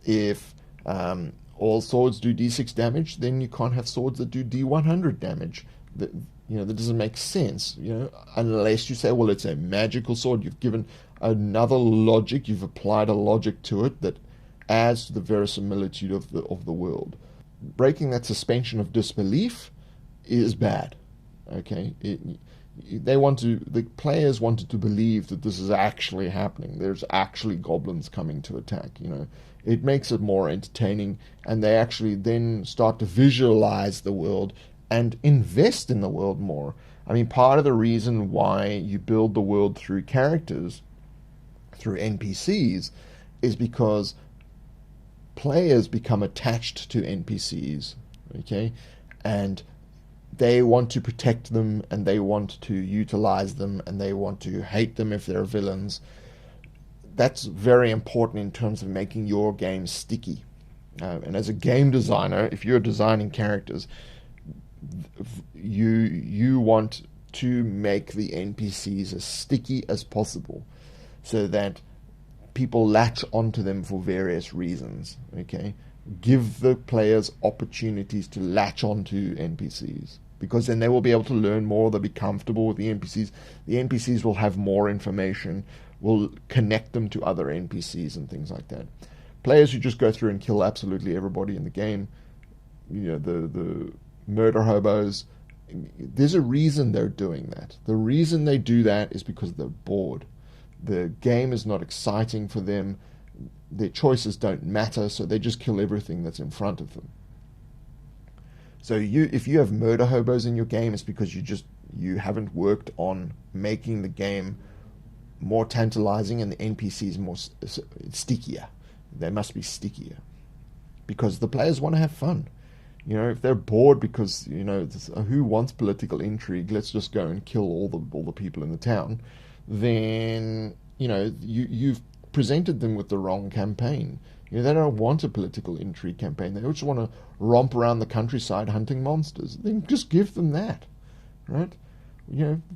If all swords do d6 damage, then you can't have swords that do d100 damage. That doesn't make sense. Unless you say, well, it's a magical sword. You've given another logic. You've applied a logic to it that adds to the verisimilitude of the world. Breaking that suspension of disbelief is bad. Okay. The players wanted to believe that this is actually happening. There's actually goblins coming to attack. It makes it more entertaining, and they actually then start to visualize the world and invest in the world more. I mean, part of the reason why you build the world through characters, through NPCs, is because players become attached to NPCs, okay? And they want to protect them, and they want to utilize them, and they want to hate them if they're villains. That's very important in terms of making your game sticky. And as a game designer, if you're designing characters, you want to make the NPCs as sticky as possible so that people latch onto them for various reasons. Okay, give the players opportunities to latch onto NPCs, because then they will be able to learn more, they'll be comfortable with the NPCs. The NPCs will have more information, will connect them to other NPCs and things like that. Players who just go through and kill absolutely everybody in the game, the murder hobos, there's a reason they're doing that. The reason they do that is because they're bored. The game is not exciting for them. Their choices don't matter, so they just kill everything that's in front of them. So if you have murder hobos in your game, it's because you haven't worked on making the game more tantalizing and the NPCs more stickier. They must be stickier because the players want to have fun. If they're bored because who wants political intrigue? Let's just go and kill all the people in the town. Then you've presented them with the wrong campaign. They don't want a political intrigue campaign. They just want to romp around the countryside hunting monsters. Then just give them that, right?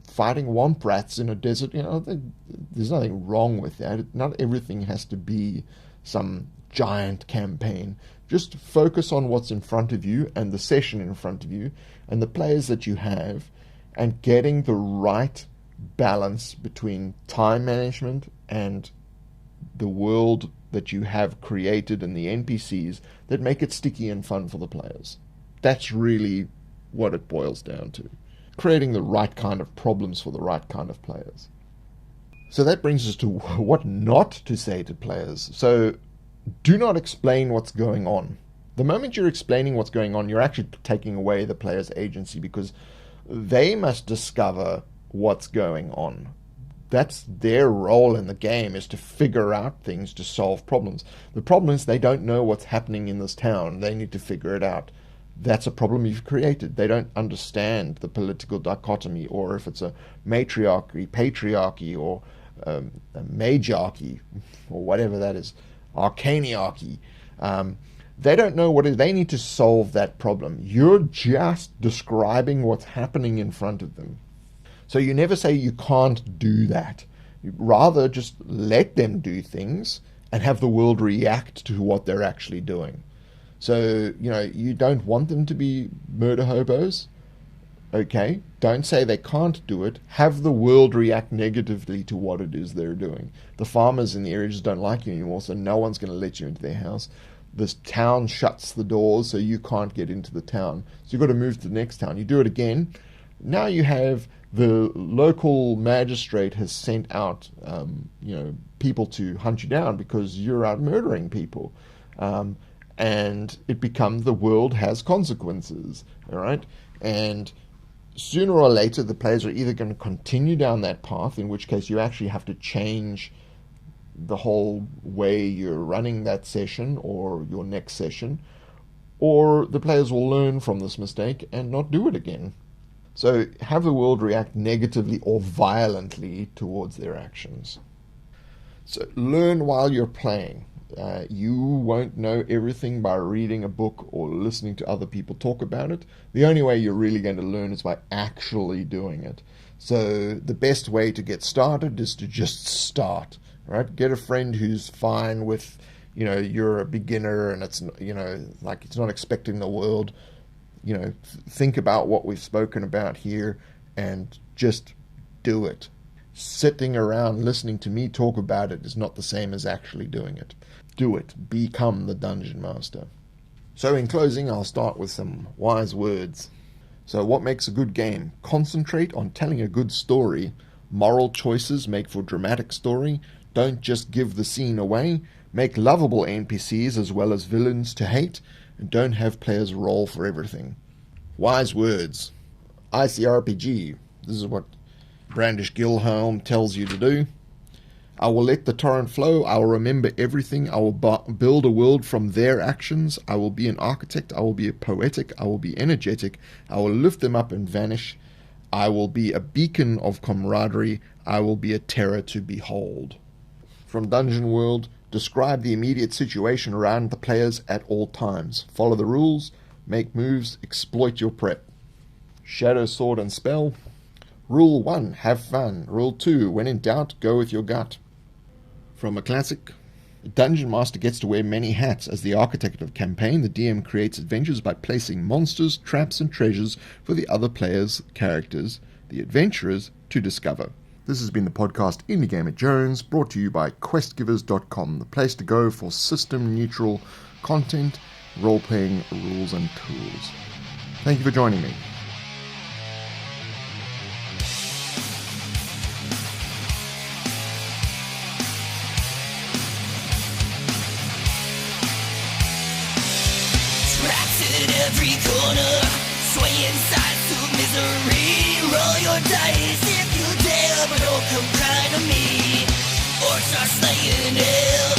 Fighting womp rats in a desert. There's nothing wrong with that. Not everything has to be some giant campaign. Just focus on what's in front of you and the session in front of you and the players that you have, and getting the right balance between time management and the world that you have created and the NPCs that make it sticky and fun for the players. That's really what it boils down to. Creating the right kind of problems for the right kind of players. So that brings us to what not to say to players. So do not explain what's going on. The moment you're explaining what's going on, you're actually taking away the player's agency, because they must discover what's going on. That's their role in the game, is to figure out things, to solve problems. The problem is they don't know what's happening in this town. They need to figure it out. That's a problem you've created. They don't understand the political dichotomy, or if it's a matriarchy, patriarchy, or a magearchy, or whatever that is, arcaniarchy. They don't know what it is. They need to solve that problem. You're just describing what's happening in front of them. So you never say you can't do that. You rather just let them do things and have the world react to what they're actually doing. So, you don't want them to be murder hobos. Okay, don't say they can't do it. Have the world react negatively to what it is they're doing. The farmers in the area just don't like you anymore, so no one's going to let you into their house. This town shuts the doors, so you can't get into the town. So you've got to move to the next town. You do it again. Now you have the local magistrate has sent out, people to hunt you down because you're out murdering people. And it becomes, the world has consequences, all right? And sooner or later, the players are either going to continue down that path, in which case you actually have to change the whole way you're running that session or your next session, or the players will learn from this mistake and not do it again. So have the world react negatively or violently towards their actions. So learn while you're playing. You won't know everything by reading a book or listening to other people talk about it. The only way you're really going to learn is by actually doing it. So the best way to get started is to just start, right? Get a friend who's fine with, you're a beginner and it's, it's not expecting the world. Think about what we've spoken about here and just do it. Sitting around listening to me talk about it is not the same as actually doing it. Do it. Become the dungeon master. So in closing, I'll start with some wise words. So what makes a good game? Concentrate on telling a good story. Moral choices make for dramatic story. Don't just give the scene away. Make lovable NPCs as well as villains to hate. And don't have players roll for everything. Wise words. ICRPG. This is what Brandish Gilhelm tells you to do. I will let the torrent flow. I will remember everything. I will build a world from their actions. I will be an architect. I will be poetic. I will be energetic. I will lift them up and vanish. I will be a beacon of camaraderie. I will be a terror to behold. From Dungeon World, describe the immediate situation around the players at all times. Follow the rules. Make moves. Exploit your prep. Shadow, sword, and spell. Rule 1, have fun. Rule 2, when in doubt, go with your gut. From a classic, the Dungeon Master gets to wear many hats. As the architect of a campaign, the DM creates adventures by placing monsters, traps, and treasures for the other players' characters, the adventurers, to discover. This has been the podcast Indie Gamer Jones, brought to you by questgivers.com, the place to go for system-neutral content, role-playing rules and tools. Thank you for joining me. In every corner, swaying sides of misery. Roll your dice if you dare, but don't come crying to me, or start slaying hell.